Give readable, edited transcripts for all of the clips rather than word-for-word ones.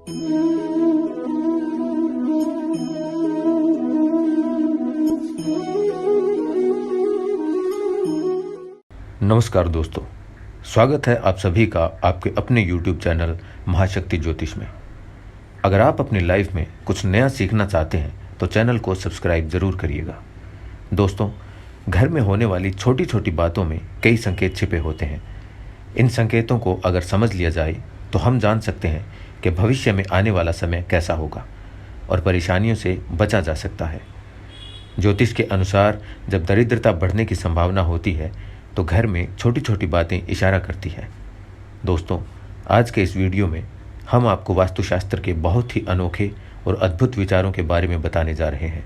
नमस्कार दोस्तों, स्वागत है आप सभी का आपके अपने YouTube चैनल महाशक्ति ज्योतिष में। अगर आप अपनी लाइफ में कुछ नया सीखना चाहते हैं तो चैनल को सब्सक्राइब ज़रूर करिएगा। दोस्तों, घर में होने वाली छोटी छोटी बातों में कई संकेत छिपे होते हैं। इन संकेतों को अगर समझ लिया जाए तो हम जान सकते हैं कि भविष्य में आने वाला समय कैसा होगा और परेशानियों से बचा जा सकता है। ज्योतिष के अनुसार जब दरिद्रता बढ़ने की संभावना होती है तो घर में छोटी छोटी बातें इशारा करती है। दोस्तों, आज के इस वीडियो में हम आपको वास्तुशास्त्र के बहुत ही अनोखे और अद्भुत विचारों के बारे में बताने जा रहे हैं।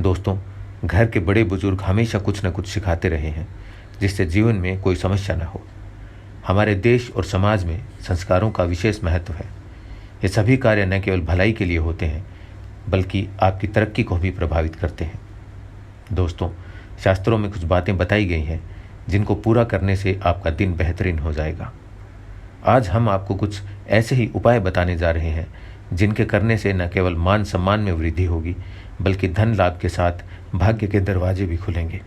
दोस्तों, घर के बड़े बुजुर्ग हमेशा कुछ न कुछ सिखाते रहे हैं जिससे जीवन में कोई समस्या न हो। हमारे देश और समाज में संस्कारों का विशेष महत्व है। ये सभी कार्य न केवल भलाई के लिए होते हैं बल्कि आपकी तरक्की को भी प्रभावित करते हैं। दोस्तों, शास्त्रों में कुछ बातें बताई गई हैं जिनको पूरा करने से आपका दिन बेहतरीन हो जाएगा। आज हम आपको कुछ ऐसे ही उपाय बताने जा रहे हैं जिनके करने से न केवल मान सम्मान में वृद्धि होगी बल्कि धन लाभ के साथ भाग्य के दरवाजे भी खुलेंगे।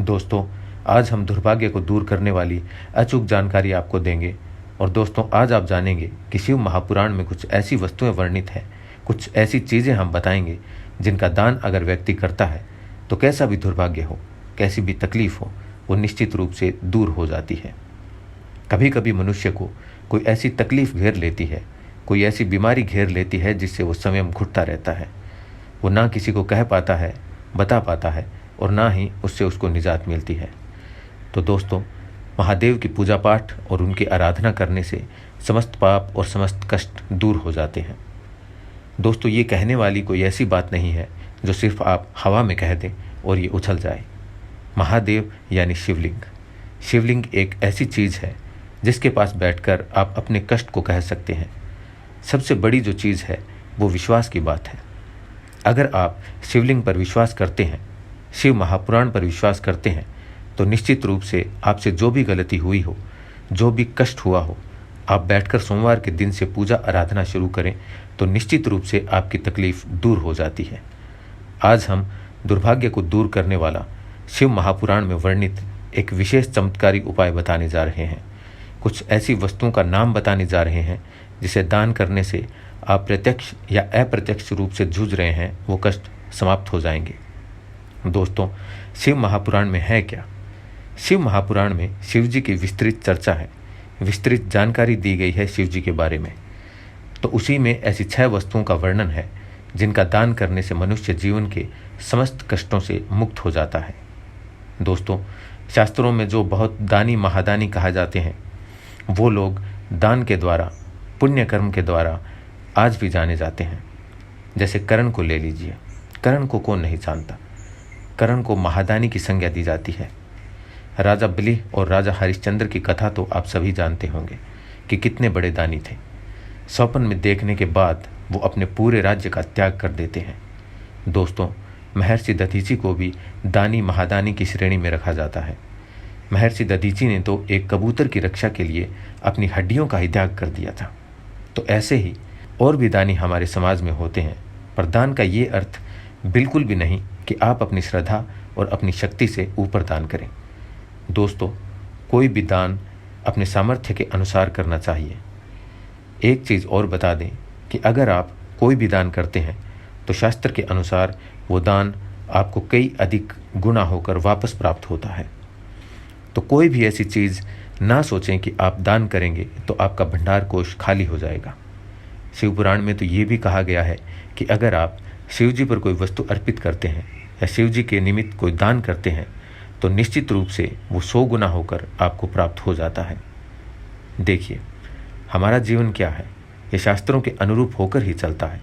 दोस्तों, आज हम दुर्भाग्य को दूर करने वाली अचूक जानकारी आपको देंगे। और दोस्तों, आज आप जानेंगे कि शिव महापुराण में कुछ ऐसी वस्तुएं वर्णित हैं, कुछ ऐसी चीज़ें हम बताएंगे जिनका दान अगर व्यक्ति करता है तो कैसा भी दुर्भाग्य हो, कैसी भी तकलीफ हो, वो निश्चित रूप से दूर हो जाती है। कभी कभी मनुष्य को कोई ऐसी तकलीफ घेर लेती है, कोई ऐसी बीमारी घेर लेती है जिससे वो स्वयं घुटता रहता है। वो ना किसी को कह पाता है, बता पाता है और ना ही उससे उसको निजात मिलती है। तो दोस्तों, महादेव की पूजा पाठ और उनकी आराधना करने से समस्त पाप और समस्त कष्ट दूर हो जाते हैं। दोस्तों, ये कहने वाली कोई ऐसी बात नहीं है जो सिर्फ आप हवा में कह दें और ये उछल जाए। महादेव यानी शिवलिंग। शिवलिंग एक ऐसी चीज़ है जिसके पास बैठकर आप अपने कष्ट को कह सकते हैं। सबसे बड़ी जो चीज़ है वो विश्वास की बात है। अगर आप शिवलिंग पर विश्वास करते हैं, शिव महापुराण पर विश्वास करते हैं, तो निश्चित रूप से आपसे जो भी गलती हुई हो, जो भी कष्ट हुआ हो, आप बैठकर सोमवार के दिन से पूजा आराधना शुरू करें तो निश्चित रूप से आपकी तकलीफ दूर हो जाती है। आज हम दुर्भाग्य को दूर करने वाला शिव महापुराण में वर्णित एक विशेष चमत्कारी उपाय बताने जा रहे हैं। कुछ ऐसी वस्तुओं का नाम बताने जा रहे हैं जिसे दान करने से आप प्रत्यक्ष या अप्रत्यक्ष रूप से जूझ रहे हैं वो कष्ट समाप्त हो जाएंगे। दोस्तों, शिव महापुराण में है क्या? शिव महापुराण में शिव जी की विस्तृत चर्चा है, विस्तृत जानकारी दी गई है शिव जी के बारे में। तो उसी में ऐसी 6 वस्तुओं का वर्णन है जिनका दान करने से मनुष्य जीवन के समस्त कष्टों से मुक्त हो जाता है। दोस्तों, शास्त्रों में जो बहुत दानी महादानी कहा जाते हैं वो लोग दान के द्वारा, पुण्य कर्म के द्वारा आज भी जाने जाते हैं। जैसे कर्ण को ले लीजिए। कर्ण को कौन नहीं जानता? कर्ण को महादानी की संज्ञा दी जाती है। राजा बलि और राजा हरिश्चंद्र की कथा तो आप सभी जानते होंगे कि कितने बड़े दानी थे। स्वप्न में देखने के बाद वो अपने पूरे राज्य का त्याग कर देते हैं। दोस्तों, महर्षि दधीची को भी दानी महादानी की श्रेणी में रखा जाता है। महर्षि दधीची ने तो एक कबूतर की रक्षा के लिए अपनी हड्डियों का ही त्याग कर दिया था। तो ऐसे ही और भी दानी हमारे समाज में होते हैं, पर दान का ये अर्थ बिल्कुल भी नहीं कि आप अपनी श्रद्धा और अपनी शक्ति से ऊपर दान करें। दोस्तों, कोई भी दान अपने सामर्थ्य के अनुसार करना चाहिए। एक चीज़ और बता दें कि अगर आप कोई भी दान करते हैं तो शास्त्र के अनुसार वो दान आपको कई अधिक गुना होकर वापस प्राप्त होता है। तो कोई भी ऐसी चीज़ ना सोचें कि आप दान करेंगे तो आपका भंडार कोष खाली हो जाएगा। शिव पुराण में तो ये भी कहा गया है कि अगर आप शिव जी पर कोई वस्तु अर्पित करते हैं या शिव जी के निमित्त कोई दान करते हैं तो निश्चित रूप से वो 100 गुना होकर आपको प्राप्त हो जाता है। देखिए, हमारा जीवन क्या है, ये शास्त्रों के अनुरूप होकर ही चलता है।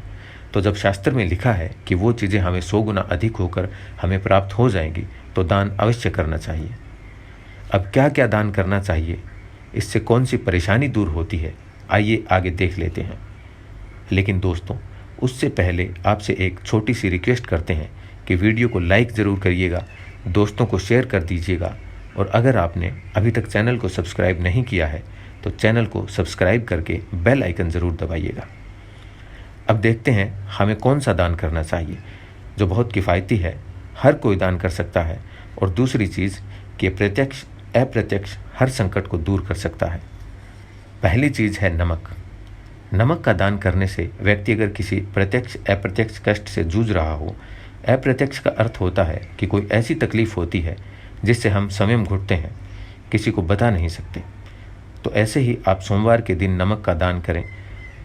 तो जब शास्त्र में लिखा है कि वो चीज़ें हमें 100 गुना अधिक होकर हमें प्राप्त हो जाएंगी तो दान अवश्य करना चाहिए। अब क्या क्या दान करना चाहिए, इससे कौन सी परेशानी दूर होती है, आइए आगे देख लेते हैं। लेकिन दोस्तों, उससे पहले आपसे एक छोटी सी रिक्वेस्ट करते हैं कि वीडियो को लाइक ज़रूर करिएगा, दोस्तों को शेयर कर दीजिएगा और अगर आपने अभी तक चैनल को सब्सक्राइब नहीं किया है तो चैनल को सब्सक्राइब करके बेल आइकन ज़रूर दबाइएगा। अब देखते हैं हमें कौन सा दान करना चाहिए जो बहुत किफ़ायती है, हर कोई दान कर सकता है, और दूसरी चीज़ कि प्रत्यक्ष अप्रत्यक्ष हर संकट को दूर कर सकता है। पहली चीज़ है नमक। नमक का दान करने से व्यक्ति अगर किसी प्रत्यक्ष अप्रत्यक्ष कष्ट से जूझ रहा हो, अप्रत्यक्ष का अर्थ होता है कि कोई ऐसी तकलीफ़ होती है जिससे हम स्वयं घुटते हैं, किसी को बता नहीं सकते, तो ऐसे ही आप सोमवार के दिन नमक का दान करें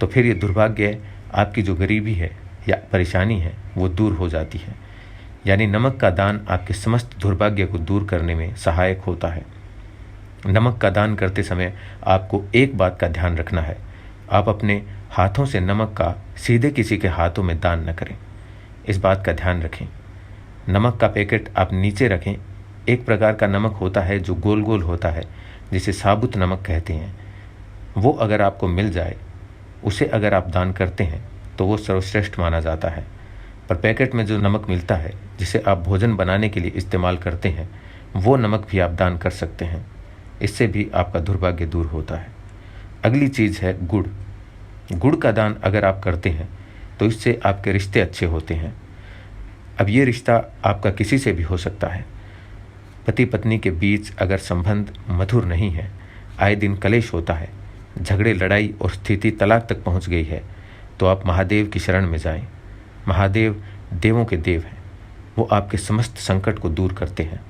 तो फिर ये दुर्भाग्य, आपकी जो गरीबी है या परेशानी है वो दूर हो जाती है। यानी नमक का दान आपके समस्त दुर्भाग्य को दूर करने में सहायक होता है। नमक का दान करते समय आपको एक बात का ध्यान रखना है, आप अपने हाथों से नमक का सीधे किसी के हाथों में दान न करें। इस बात का ध्यान रखें। नमक का पैकेट आप नीचे रखें। एक प्रकार का नमक होता है जो गोल गोल होता है, जिसे साबुत नमक कहते हैं। वो अगर आपको मिल जाए, उसे अगर आप दान करते हैं तो वो सर्वश्रेष्ठ माना जाता है। पर पैकेट में जो नमक मिलता है, जिसे आप भोजन बनाने के लिए इस्तेमाल करते हैं, वो नमक भी आप दान कर सकते हैं। इससे भी आपका दुर्भाग्य दूर होता है। अगली चीज़ है गुड़। गुड़ का दान अगर आप करते हैं तो इससे आपके रिश्ते अच्छे होते हैं। अब ये रिश्ता आपका किसी से भी हो सकता है। पति पत्नी के बीच अगर संबंध मधुर नहीं है, आए दिन कलेश होता है, झगड़े लड़ाई और स्थिति तलाक तक पहुंच गई है, तो आप महादेव की शरण में जाएं। महादेव देवों के देव हैं, वो आपके समस्त संकट को दूर करते हैं।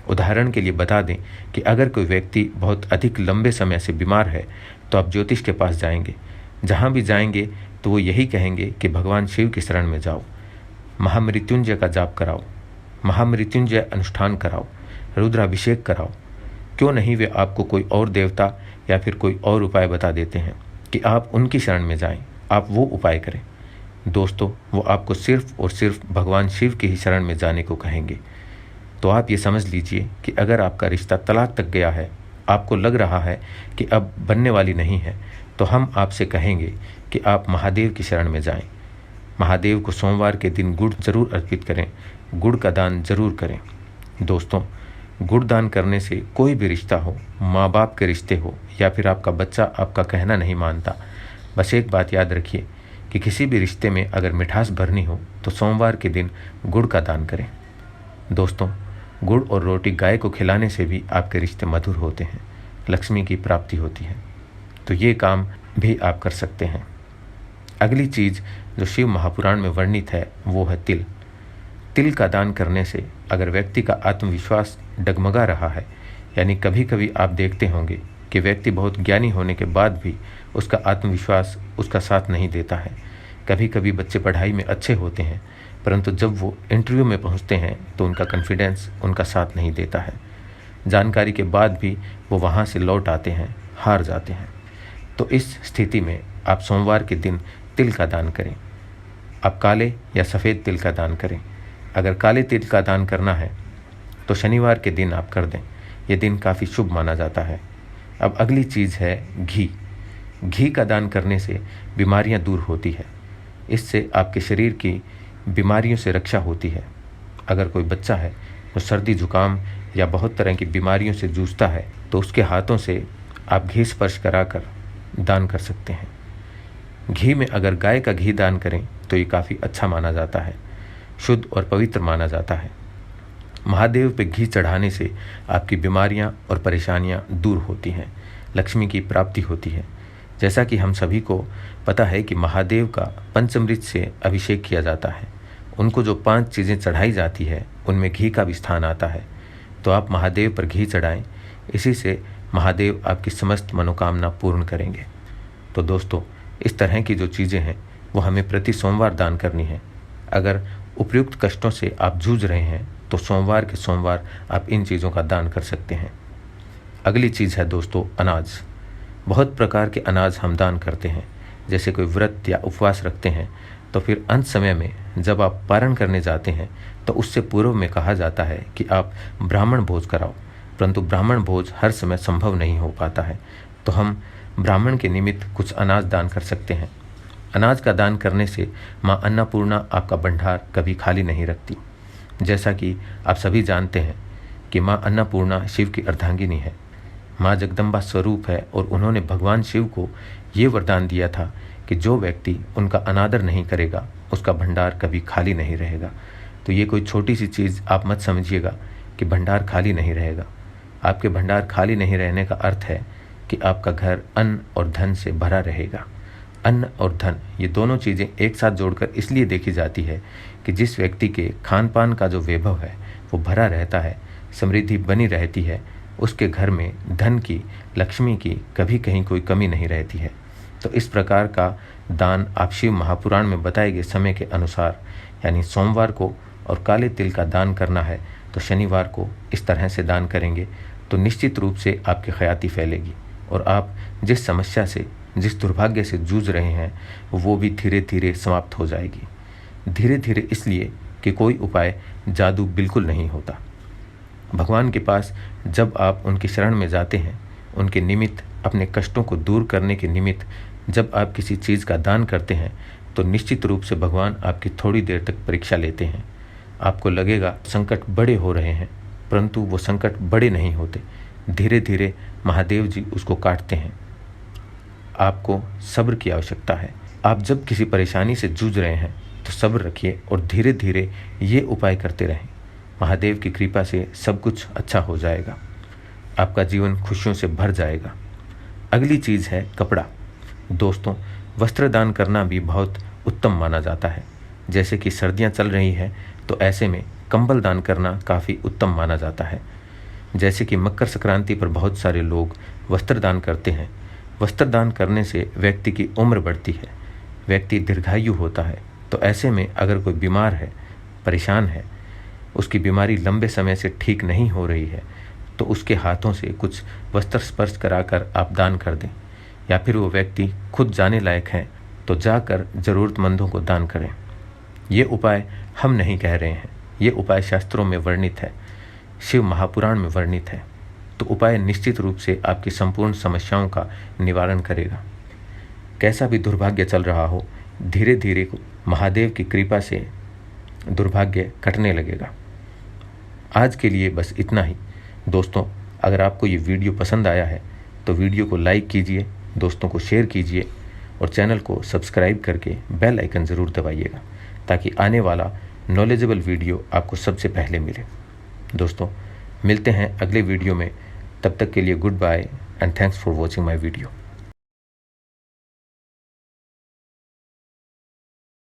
उदाहरण के लिए बता दें कि अगर कोई व्यक्ति बहुत अधिक लंबे समय से बीमार है तो आप ज्योतिष के पास जाएंगे। जहाँ भी जाएंगे तो वो यही कहेंगे कि भगवान शिव की शरण में जाओ, महामृत्युंजय का जाप कराओ, महामृत्युंजय अनुष्ठान कराओ, रुद्राभिषेक कराओ। क्यों नहीं वे आपको कोई और देवता या फिर कोई और उपाय बता देते हैं कि आप उनकी शरण में जाएं, आप वो उपाय करें। दोस्तों, वो आपको सिर्फ और सिर्फ भगवान शिव की ही शरण में जाने को कहेंगे। तो आप ये समझ लीजिए कि अगर आपका रिश्ता तलाक तक गया है, आपको लग रहा है कि अब बनने वाली नहीं है, तो हम आपसे कहेंगे कि आप महादेव की शरण में जाएं। महादेव को सोमवार के दिन गुड़ जरूर अर्पित करें, गुड़ का दान जरूर करें। दोस्तों, गुड़ दान करने से कोई भी रिश्ता हो, माँ बाप के रिश्ते हो या फिर आपका बच्चा आपका कहना नहीं मानता, बस एक बात याद रखिए कि किसी भी रिश्ते में अगर मिठास भरनी हो तो सोमवार के दिन गुड़ का दान करें। दोस्तों, गुड़ और रोटी गाय को खिलाने से भी आपके रिश्ते मधुर होते हैं, लक्ष्मी की प्राप्ति होती है। तो ये काम भी आप कर सकते हैं। अगली चीज़ जो शिव महापुराण में वर्णित है वो है तिल। तिल का दान करने से अगर व्यक्ति का आत्मविश्वास डगमगा रहा है, यानी कभी कभी आप देखते होंगे कि व्यक्ति बहुत ज्ञानी होने के बाद भी उसका आत्मविश्वास उसका साथ नहीं देता है। कभी कभी बच्चे पढ़ाई में अच्छे होते हैं, परंतु जब वो इंटरव्यू में पहुंचते हैं तो उनका कॉन्फिडेंस उनका साथ नहीं देता है। जानकारी के बाद भी वो वहाँ से लौट आते हैं, हार जाते हैं। तो इस स्थिति में आप सोमवार के दिन तिल का दान करें। आप काले या सफ़ेद तिल का दान करें। अगर काले तिल का दान करना है तो शनिवार के दिन आप कर दें। ये दिन काफ़ी शुभ माना जाता है। अब अगली चीज़ है घी। घी का दान करने से बीमारियां दूर होती है। इससे आपके शरीर की बीमारियों से रक्षा होती है। अगर कोई बच्चा है जो सर्दी जुकाम या बहुत तरह की बीमारियों से जूझता है तो उसके हाथों से आप घी स्पर्श कराकर दान कर सकते हैं। घी में अगर गाय का घी दान करें तो ये काफ़ी अच्छा माना जाता है, शुद्ध और पवित्र माना जाता है। महादेव पे घी चढ़ाने से आपकी बीमारियां और परेशानियां दूर होती हैं, लक्ष्मी की प्राप्ति होती है। जैसा कि हम सभी को पता है कि महादेव का पंचामृत से अभिषेक किया जाता है। उनको जो 5 चीज़ें चढ़ाई जाती है उनमें घी का भी स्थान आता है। तो आप महादेव पर घी चढ़ाएं, इसी से महादेव आपकी समस्त मनोकामना पूर्ण करेंगे। तो दोस्तों, इस तरह की जो चीज़ें हैं वो हमें प्रति सोमवार दान करनी है। अगर उपयुक्त कष्टों से आप जूझ रहे हैं तो सोमवार के सोमवार आप इन चीज़ों का दान कर सकते हैं। अगली चीज़ है दोस्तों अनाज। बहुत प्रकार के अनाज हम दान करते हैं। जैसे कोई व्रत या उपवास रखते हैं तो फिर अंत समय में जब आप पारण करने जाते हैं तो उससे पूर्व में कहा जाता है कि आप ब्राह्मण भोज कराओ, परंतु ब्राह्मण भोज हर समय संभव नहीं हो पाता है। तो हम ब्राह्मण के निमित्त कुछ अनाज दान कर सकते हैं। अनाज का दान करने से माँ अन्नपूर्णा आपका भंडार कभी खाली नहीं रखती। जैसा कि आप सभी जानते हैं कि माँ अन्नपूर्णा शिव की अर्धांगिनी है, माँ जगदम्बा स्वरूप है और उन्होंने भगवान शिव को ये वरदान दिया था कि कि जो व्यक्ति उनका अनादर नहीं करेगा उसका भंडार कभी खाली नहीं रहेगा। तो ये कोई छोटी सी चीज़ आप मत समझिएगा कि भंडार खाली नहीं रहेगा। आपके भंडार खाली नहीं रहने का अर्थ है कि आपका घर अन्न और धन से भरा रहेगा। अन्न और धन ये दोनों चीज़ें एक साथ जोड़कर इसलिए देखी जाती है कि जिस व्यक्ति के खान पान का जो वैभव है वो भरा रहता है, समृद्धि बनी रहती है, उसके घर में धन की, लक्ष्मी की कभी कहीं कोई कमी नहीं रहती है। तो इस प्रकार का दान आप शिव महापुराण में बताए गए समय के अनुसार, यानी सोमवार को और काले तिल का दान करना है तो शनिवार को इस तरह से दान करेंगे तो निश्चित रूप से आपकी खयाती फैलेगी और आप जिस समस्या से, जिस दुर्भाग्य से जूझ रहे हैं वो भी धीरे धीरे समाप्त हो जाएगी। धीरे धीरे इसलिए कि कोई उपाय जादू बिल्कुल नहीं होता। भगवान के पास जब आप उनकी शरण में जाते हैं, उनके निमित्त, अपने कष्टों को दूर करने के निमित्त जब आप किसी चीज़ का दान करते हैं तो निश्चित रूप से भगवान आपकी थोड़ी देर तक परीक्षा लेते हैं। आपको लगेगा संकट बड़े हो रहे हैं, परंतु वो संकट बड़े नहीं होते। धीरे धीरे महादेव जी उसको काटते हैं। आपको सब्र की आवश्यकता है। आप जब किसी परेशानी से जूझ रहे हैं तो सब्र रखिए और धीरे धीरे ये उपाय करते रहें। महादेव की कृपा से सब कुछ अच्छा हो जाएगा। आपका जीवन खुशियों से भर जाएगा। अगली चीज़ है कपड़ा। दोस्तों, वस्त्र दान करना भी बहुत उत्तम माना जाता है। जैसे कि सर्दियाँ चल रही हैं तो ऐसे में कंबल दान करना काफ़ी उत्तम माना जाता है। जैसे कि मकर संक्रांति पर बहुत सारे लोग वस्त्र दान करते हैं। वस्त्र दान करने से व्यक्ति की उम्र बढ़ती है, व्यक्ति दीर्घायु होता है। तो ऐसे में अगर कोई बीमार है, परेशान है, उसकी बीमारी लंबे समय से ठीक नहीं हो रही है तो उसके हाथों से कुछ वस्त्र स्पर्श कराकर आप दान कर दें, या फिर वो व्यक्ति खुद जाने लायक है तो जाकर ज़रूरतमंदों को दान करें। ये उपाय हम नहीं कह रहे हैं, ये उपाय शास्त्रों में वर्णित है, शिव महापुराण में वर्णित है। तो उपाय निश्चित रूप से आपकी संपूर्ण समस्याओं का निवारण करेगा। कैसा भी दुर्भाग्य चल रहा हो, धीरे धीरे महादेव की कृपा से दुर्भाग्य कटने लगेगा। आज के लिए बस इतना ही। दोस्तों, अगर आपको ये वीडियो पसंद आया है तो वीडियो को लाइक कीजिए, दोस्तों को शेयर कीजिए और चैनल को सब्सक्राइब करके बेल आइकन ज़रूर दबाइएगा ताकि आने वाला नॉलेजेबल वीडियो आपको सबसे पहले मिले। दोस्तों, मिलते हैं अगले वीडियो में। तब तक के लिए goodbye and thanks for watching my video.